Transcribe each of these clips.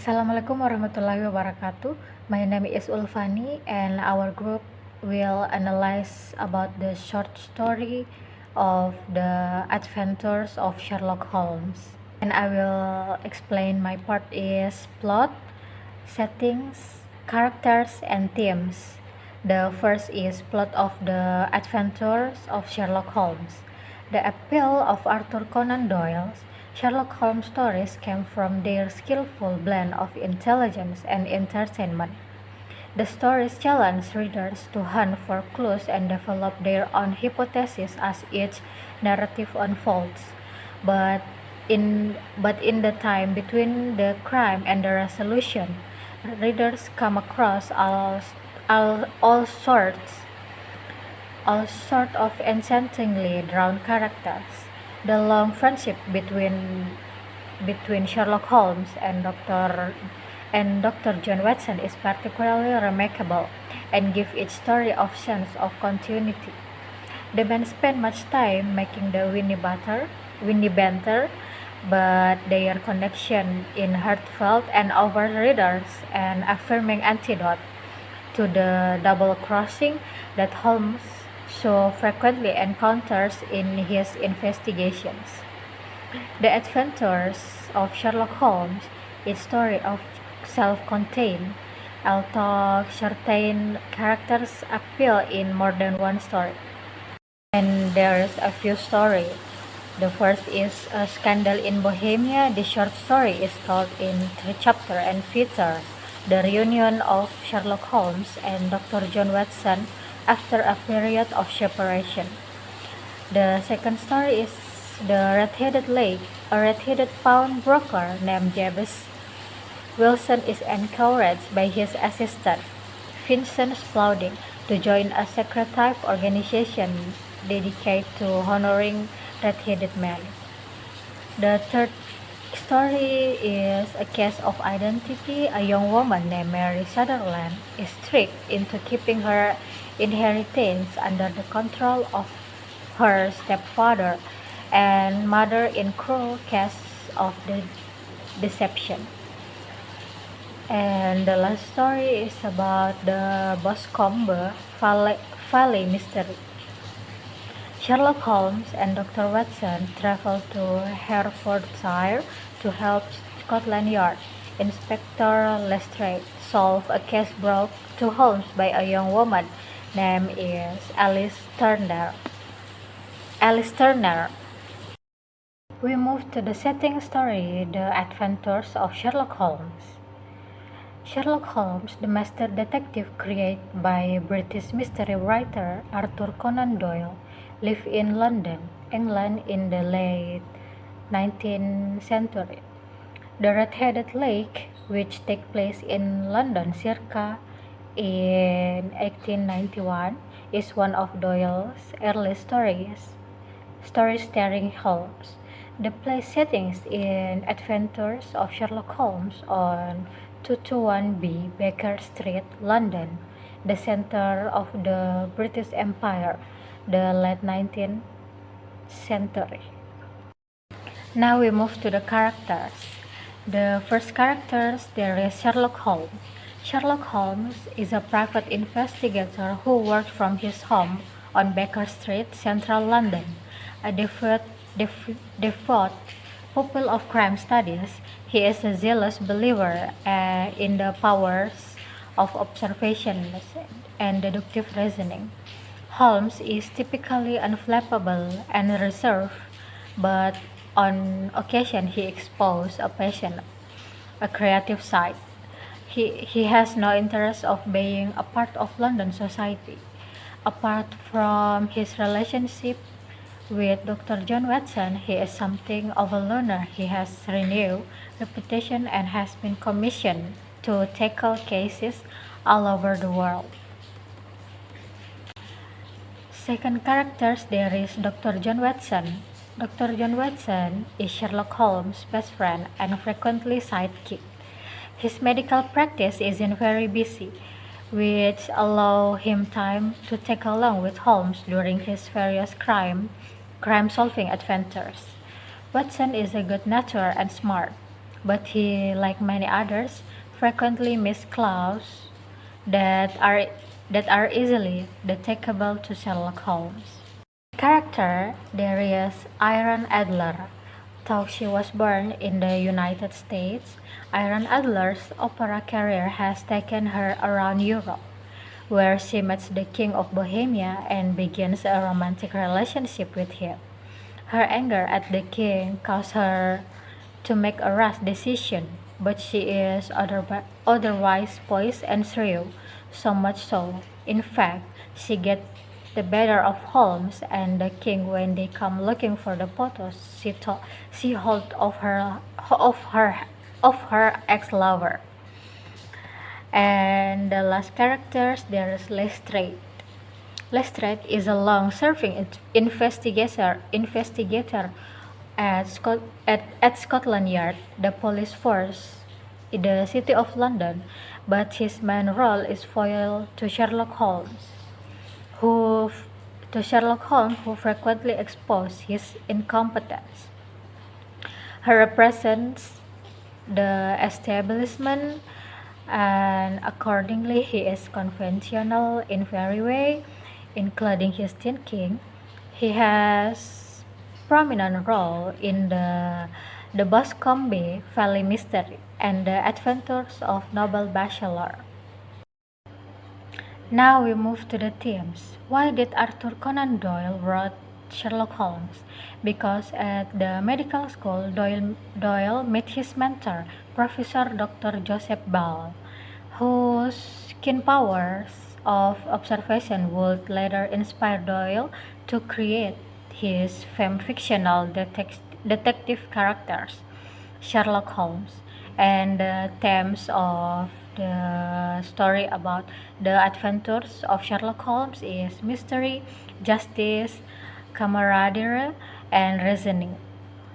Assalamualaikum warahmatullahi wabarakatuh. My name is Ulfani and our group will analyze about the short story of the adventures of Sherlock Holmes. And I will explain my part is plot, settings, characters, and themes. The first is plot of the adventures of Sherlock Holmes. The appeal of Arthur Conan Doyle's Sherlock Holmes stories came from their skillful blend of intelligence and entertainment. The stories challenge readers to hunt for clues and develop their own hypotheses as each narrative unfolds. But in the time between the crime and the resolution, readers come across all sort of enchantingly drawn characters. The long friendship between Sherlock Holmes and Dr. John Watson is particularly remarkable and give each story a sense of continuity. The men spend much time making the Winnie banter, but their connection is heartfelt and over readers an affirming antidote to the double-crossing that Holmes so frequently encounters in his investigations. The Adventures of Sherlock Holmes is a story of self-contained, although certain characters appeal in more than one story. And there's a few stories. The first is A Scandal in Bohemia. The short story is told in 3 chapters and features the reunion of Sherlock Holmes and Dr. John Watson after a period of separation. The second story is The Red-Headed Lake. A red-headed pawnbroker named Jabez Wilson is encouraged by his assistant, Vincent Spaulding, to join a secret type organization dedicated to honoring red-headed men. The third story is A Case of Identity. A young woman named Mary Sutherland is tricked into keeping her inheritance under the control of her stepfather and mother in cruel case of the deception. And the last story is about the Boscombe Valley mystery. Sherlock Holmes and Dr. Watson travel to Herefordshire to help Scotland Yard Inspector Lestrade solve a case brought to Holmes by a young woman named Alice Turner. We move to the setting story, The Adventures of Sherlock Holmes. Sherlock Holmes, the master detective created by British mystery writer Arthur Conan Doyle, lived in London, England in the late 19th century. The Red-Headed Lake, which takes place in London circa in 1891, is one of Doyle's early stories starring Holmes. The play settings in Adventures of Sherlock Holmes on 221B Baker Street, London, the center of the British Empire, the late 19th century. Now we move to the characters. The first characters, there is Sherlock Holmes. Sherlock Holmes is a private investigator who works from his home on Baker Street, central London. A devout pupil of crime studies, he is a zealous believer in the powers of observation and deductive reasoning. Holmes is typically unflappable and reserved, but on occasion he exposes a passion, a creative side. He has no interest of being a part of London society. Apart from his relationship with Dr. John Watson, he is something of a learner. He has renewed reputation and has been commissioned to tackle cases all over the world. Second characters, there is Dr. John Watson. Dr. John Watson is Sherlock Holmes' best friend and frequently sidekick. His medical practice isn't very busy, which allows him time to tag along with Holmes during his various crime-solving adventures. Watson is a good natured and smart, but he, like many others, frequently missed clues that are that are easily detectable to Sherlock Holmes. Character Darius Iron Adler. Though she was born in the United States, Iron Adler's opera career has taken her around Europe, where she meets the King of Bohemia and begins a romantic relationship with him. Her anger at the king caused her to make a rash decision, but she is otherwise poised and shrewd, so much so, in fact, she gets the better of Holmes and the king when they come looking for the photos she hold of her ex-lover. And the last characters there is Lestrade. Lestrade is a long-serving investigator at Scotland Yard, the police force in the City of London, but his main role is foil to who Sherlock Holmes, who frequently exposes his incompetence. He represents the establishment, and accordingly he is conventional in every way, including his thinking. He has prominent role in the Boscombe Valley mystery and the adventures of Noble Bachelor. Now we move to the themes. Why did Arthur Conan Doyle wrote Sherlock Holmes? Because at the medical school, Doyle met his mentor, Professor Dr. Joseph Ball, whose keen powers of observation would later inspire Doyle to create his famed fictional detective characters, Sherlock Holmes, and the themes of the story about the adventures of Sherlock Holmes is mystery, justice, camaraderie, and reasoning.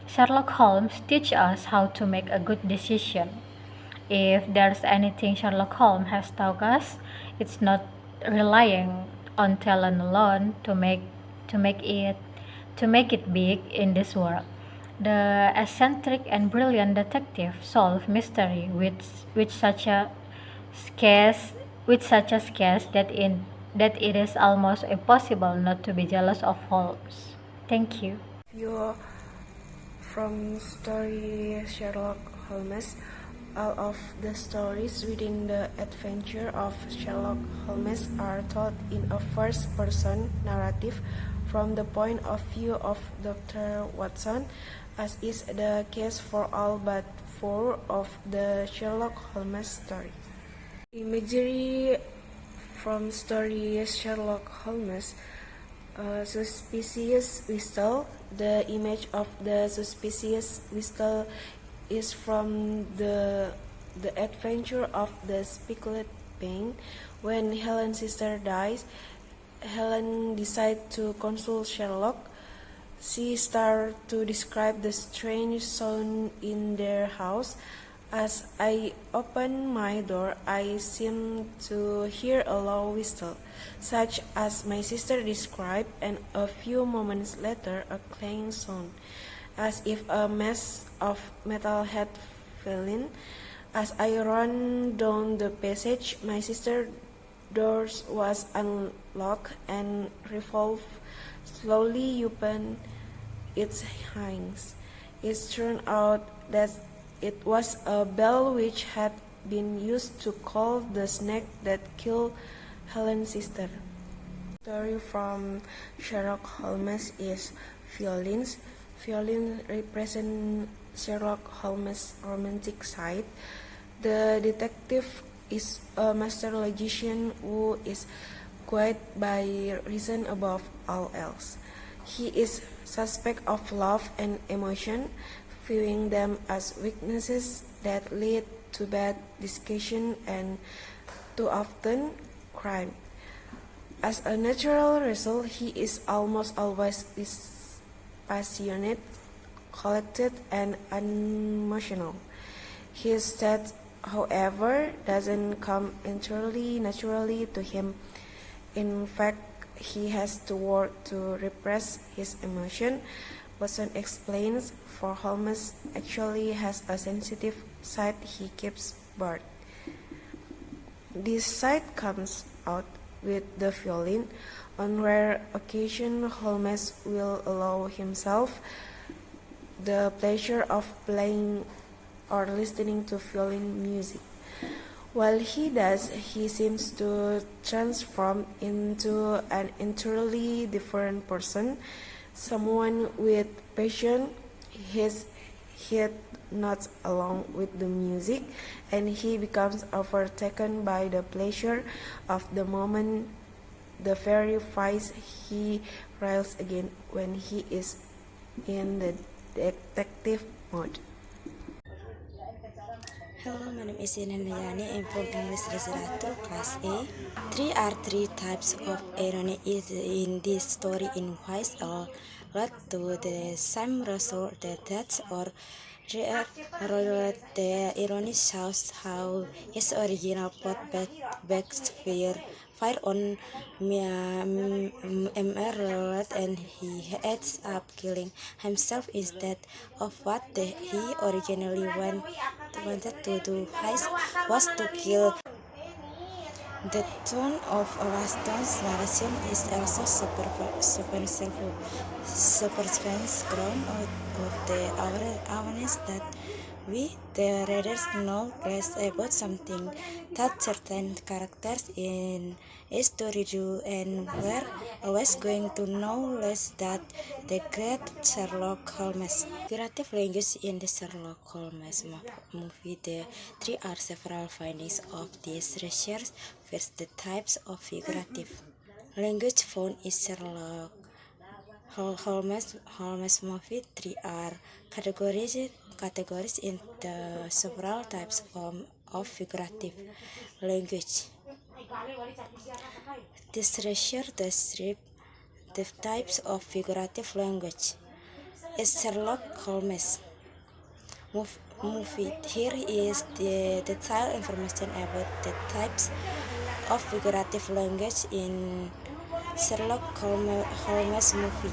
Sherlock Holmes teaches us how to make a good decision. If there's anything Sherlock Holmes has taught us, it's not relying on talent alone to make it to make it big in this world. The eccentric and brilliant detective solves mystery with such a scarce that it is almost impossible not to be jealous of Holmes. Thank you. You from story Sherlock Holmes. All of the stories within the adventure of Sherlock Holmes are told in a first-person narrative from the point of view of Dr. Watson, as is the case for all but four of the Sherlock Holmes stories. Imagery from story Sherlock Holmes. Suspicious whistle. The image of the suspicious whistle is from the adventure of the Speckled Bank. When Helen's sister dies, Helen decides to consult Sherlock. She starts to describe the strange sound in their house. As I open my door, I seem to hear a low whistle, such as my sister described, and a few moments later a clang sound, as if a mass of metal had fallen. As I ran down the passage, my sister's door was unlocked and revolved slowly open its hinges. It turned out that it was a bell which had been used to call the snake that killed Helen's sister. Story from Sherlock Holmes is violins. Violins represent Sherlock Holmes' romantic side. The detective is a master logician who is guided by reason above all else. He is suspect of love and emotion, viewing them as weaknesses that lead to bad discussion and too often crime. As a natural result, he is almost always dispassionate, collected, and unemotional. His state, however, doesn't come entirely naturally to him. In fact, he has to work to repress his emotion, Watson explains, for Holmes actually has a sensitive side he keeps buried. This side comes out with the violin. On rare occasion, Holmes will allow himself the pleasure of playing or listening to violin music. While he does, he seems to transform into an entirely different person, someone with passion. His head nods along with the music, and he becomes overtaken by the pleasure of the moment. The very phrase he rails again when he is in the detective mode. Hello, my name is Ina Nayani. I'm from English Literature Class A. Three types of irony in this story in which all lead to the same result, the death or relate. The irony shows how his original plot backfire on Emerald, and he ends up killing himself instead of what he originally wanted to do. His was to kill. The tone of Waston's narration is also superficial, grown out of the awareness that we, the readers, know less about something that certain characters in a story do, and we're always going to know less that the great Sherlock Holmes. Figurative language in the Sherlock Holmes movie. There are several findings of this research. First, the types of figurative language found in Sherlock Holmes movie. Three are categories into several types of figurative language. This research describes the types of figurative language in Sherlock Holmes movie. Here is the detailed information about the types of figurative language in Sherlock Holmes movie.